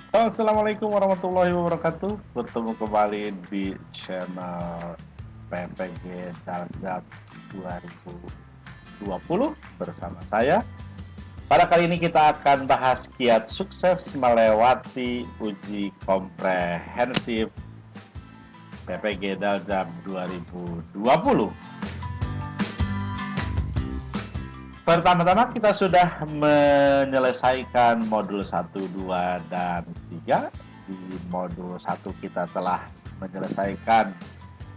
Assalamualaikum warahmatullahi wabarakatuh. Bertemu kembali di channel PPG Daljab 2020 bersama saya. Pada kali ini kita akan bahas kiat sukses melewati uji komprehensif PPG Daljab 2020. Pertama-tama kita sudah menyelesaikan modul 1, 2, dan 3. Di modul 1 kita telah menyelesaikan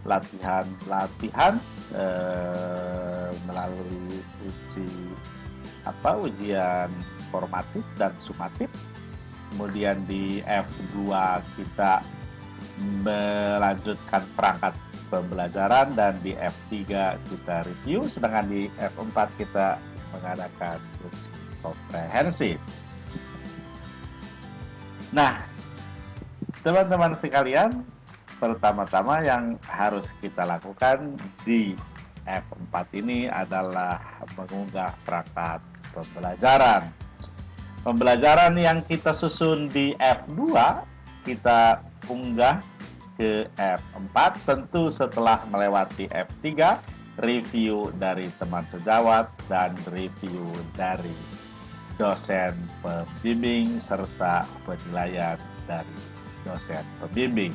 latihan-latihan melalui ujian formatif dan sumatif. Kemudian di F2 kita melanjutkan perangkat pembelajaran dan di F3 kita review, sedangkan di F4 kita mengadakan uji komprehensif. Nah, teman-teman sekalian, pertama-tama yang harus kita lakukan di F4 ini adalah mengunggah perangkat pembelajaran. Pembelajaran yang kita susun di F2 kita unggah ke F4, tentu setelah melewati F3, review dari teman sejawat dan review dari dosen pembimbing serta penilaian dari dosen pembimbing.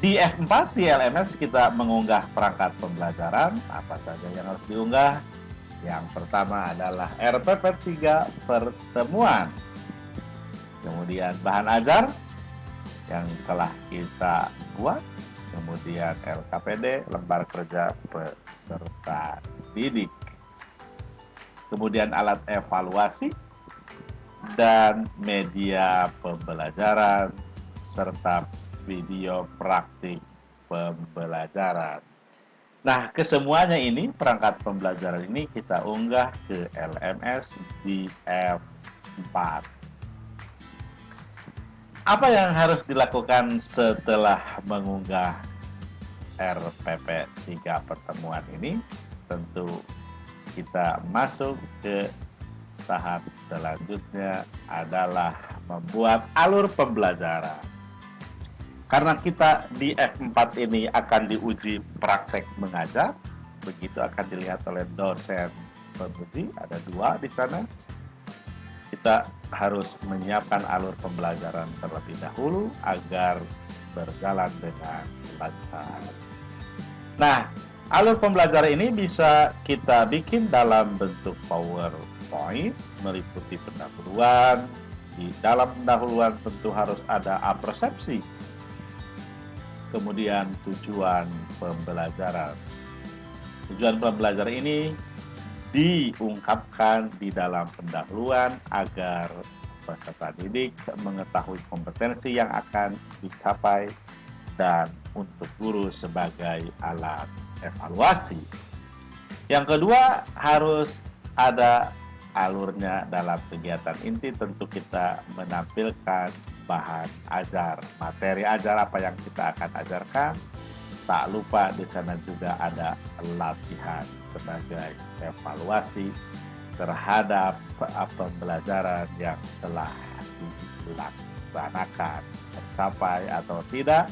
Di F4 di LMS kita mengunggah perangkat pembelajaran. Apa saja yang harus diunggah? Yang pertama adalah RPP 3 pertemuan. Kemudian bahan ajar yang telah kita buat, kemudian LKPD, lembar kerja peserta didik, kemudian alat evaluasi dan media pembelajaran serta video praktik pembelajaran. Nah, kesemuanya ini, perangkat pembelajaran ini kita unggah ke LMS di F4. Apa yang harus dilakukan setelah mengunggah RPP 3 pertemuan ini? Tentu kita masuk ke tahap selanjutnya adalah membuat alur pembelajaran. Karena kita di F4 ini akan diuji praktek mengajar, begitu akan dilihat oleh dosen penguji, ada 2 di sana. Kita harus menyiapkan alur pembelajaran terlebih dahulu agar berjalan dengan lancar. Nah, alur pembelajaran ini bisa kita bikin dalam bentuk PowerPoint, meliputi pendahuluan. Di dalam pendahuluan tentu harus ada apersepsi, kemudian tujuan pembelajaran. Tujuan pembelajaran ini diungkapkan di dalam pendahuluan agar peserta didik mengetahui kompetensi yang akan dicapai dan untuk guru sebagai alat evaluasi. Yang kedua, harus ada alurnya dalam kegiatan inti. Tentu kita menampilkan bahan ajar, materi ajar apa yang kita akan ajarkan. Tak lupa di sana juga ada latihan sebagai evaluasi terhadap pembelajaran yang telah dilaksanakan, tercapai atau tidak,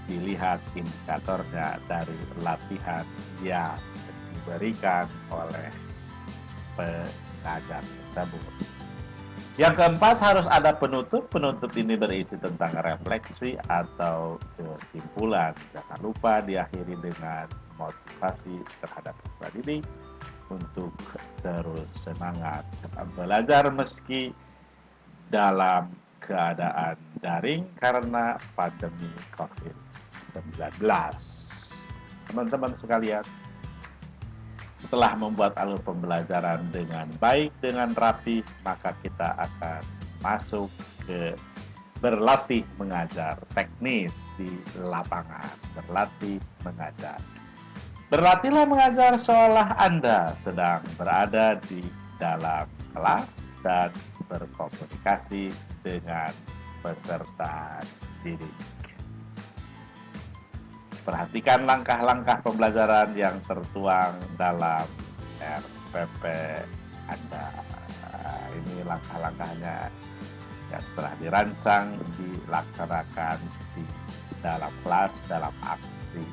dilihat indikatornya dari latihan yang diberikan oleh pengajar tersebut. Yang keempat, harus ada penutup. Penutup ini berisi tentang refleksi atau kesimpulan. Jangan lupa diakhiri dengan motivasi terhadap peserta didik untuk terus semangat belajar meski dalam keadaan daring karena pandemi COVID-19. Teman-teman sekalian, setelah membuat alur pembelajaran dengan baik, dengan rapi, maka kita akan masuk ke berlatih mengajar teknis di lapangan. Berlatih mengajar. Berlatihlah mengajar seolah Anda sedang berada di dalam kelas dan berkomunikasi dengan peserta didik. Perhatikan langkah-langkah pembelajaran yang tertuang dalam RPP Anda. Ini langkah-langkahnya yang telah dirancang dilaksanakan di dalam kelas, dalam aksi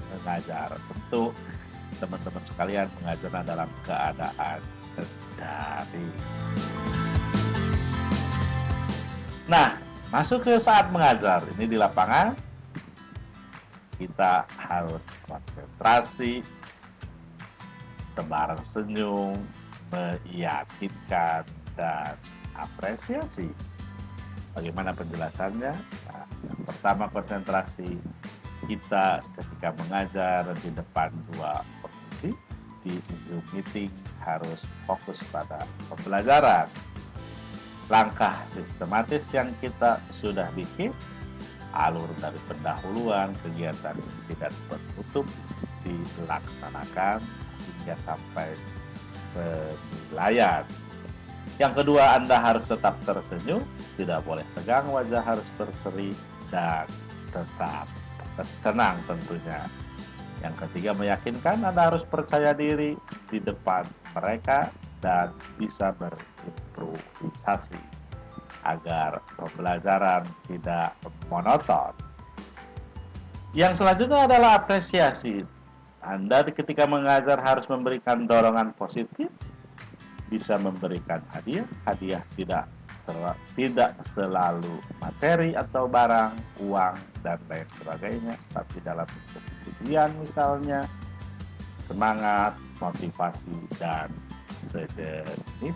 mengajar. Tentu teman-teman sekalian mengajar dalam keadaan daring. Nah, masuk ke saat mengajar. Ini di lapangan, kita harus konsentrasi, tebar senyum, meyakinkan, dan apresiasi. Bagaimana penjelasannya? Nah, yang pertama, konsentrasi kita ketika mengajar di depan dua penguji di Zoom meeting harus fokus pada pembelajaran. Langkah sistematis yang kita sudah bikin, alur dari pendahuluan, kegiatan inti dan penutup dilaksanakan hingga sampai penilaian. Yang kedua, Anda harus tetap tersenyum, tidak boleh tegang, wajah harus berseri dan tetap tenang tentunya. Yang ketiga, meyakinkan Anda harus percaya diri di depan mereka dan bisa berimprovisasi agar pembelajaran tidak monoton. Yang selanjutnya adalah apresiasi. Anda ketika mengajar harus memberikan dorongan positif, bisa memberikan hadiah. Hadiah tidak selalu materi atau barang, uang, dan lain sebagainya, tapi dalam bentuk pujian misalnya, semangat, motivasi, dan sejenis.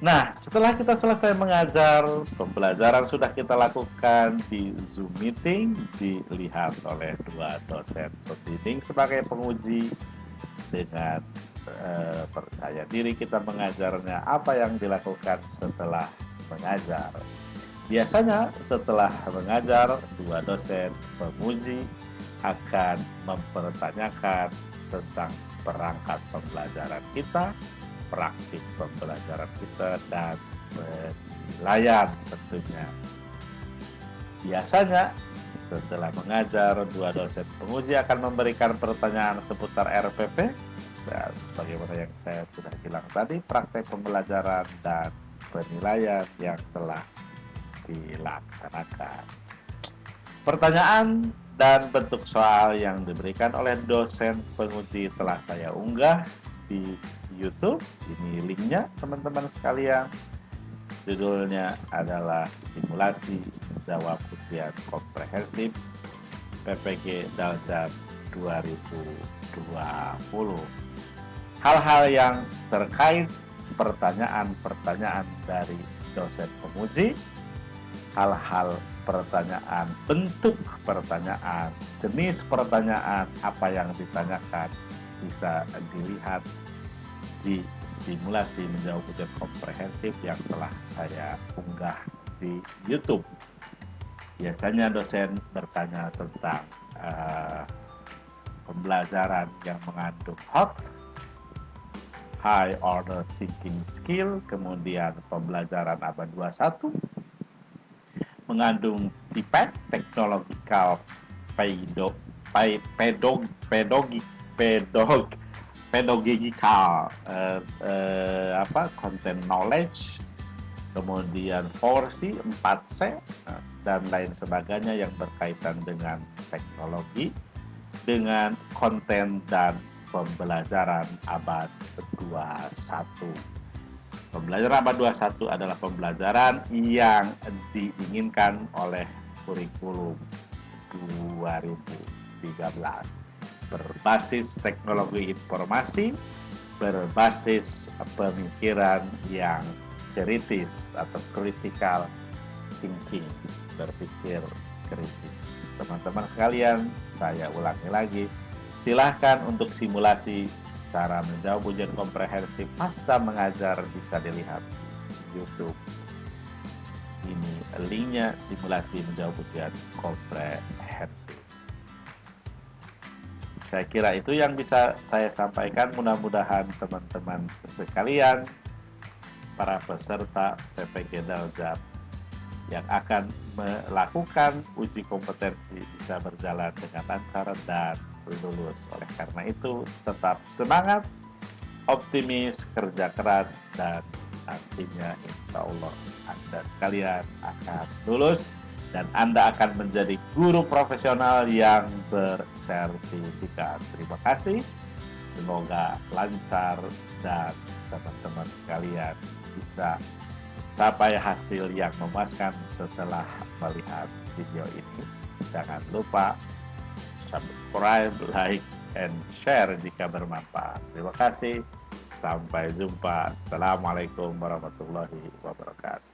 Nah, setelah kita selesai mengajar, pembelajaran sudah kita lakukan di Zoom meeting, dilihat oleh dua dosen pembimbing sebagai penguji. Dengan percaya diri kita mengajarnya. Apa yang dilakukan setelah mengajar? Biasanya setelah mengajar, dua dosen penguji akan mempertanyakan tentang perangkat pembelajaran kita, praktik pembelajaran kita, dan penilaian tentunya. Biasanya setelah mengajar, dua dosen penguji akan memberikan pertanyaan seputar RPP, dan sebagaimana yang saya sudah bilang tadi, praktek pembelajaran dan penilaian yang telah dilaksanakan. Pertanyaan dan bentuk soal yang diberikan oleh dosen penguji telah saya unggah di YouTube. Ini linknya teman-teman sekalian. Judulnya adalah simulasi menjawab ujian komprehensif PPG Daljab 2020. Hal-hal yang terkait pertanyaan-pertanyaan dari dosen penguji, hal-hal pertanyaan, bentuk pertanyaan, jenis pertanyaan, apa yang ditanyakan bisa dilihat di simulasi menjawab ujian komprehensif yang telah saya unggah di YouTube. Biasanya dosen bertanya tentang pembelajaran yang mengandung HOT, High Order Thinking Skill, kemudian pembelajaran abad 21, mengandung TPEC, Technological Pedagogical Content Knowledge, kemudian 4C, 4C, dan lain sebagainya yang berkaitan dengan teknologi, dengan konten dan pembelajaran abad 21. Pembelajaran abad 21 adalah pembelajaran yang diinginkan oleh kurikulum 2013. Berbasis teknologi informasi, berbasis pemikiran yang kritis atau critical thinking, berpikir kritis. Teman-teman sekalian, saya ulangi lagi, silahkan untuk simulasi cara menjawab ujian komprehensif pasca mengajar bisa dilihat di YouTube. Ini linknya, simulasi menjawab ujian komprehensif. Saya kira itu yang bisa saya sampaikan. Mudah-mudahan teman-teman sekalian, para peserta PPG Daljab yang akan melakukan uji kompetensi bisa berjalan dengan lancar dan lulus. Oleh karena itu, tetap semangat, optimis, kerja keras, dan nantinya insya Allah Anda sekalian akan lulus dan Anda akan menjadi guru profesional yang bersertifikat. Terima kasih. Semoga lancar dan teman-teman sekalian bisa capai hasil yang memuaskan setelah melihat video ini. Jangan lupa subscribe, like, and share jika bermanfaat. Terima kasih. Sampai jumpa. Assalamualaikum warahmatullahi wabarakatuh.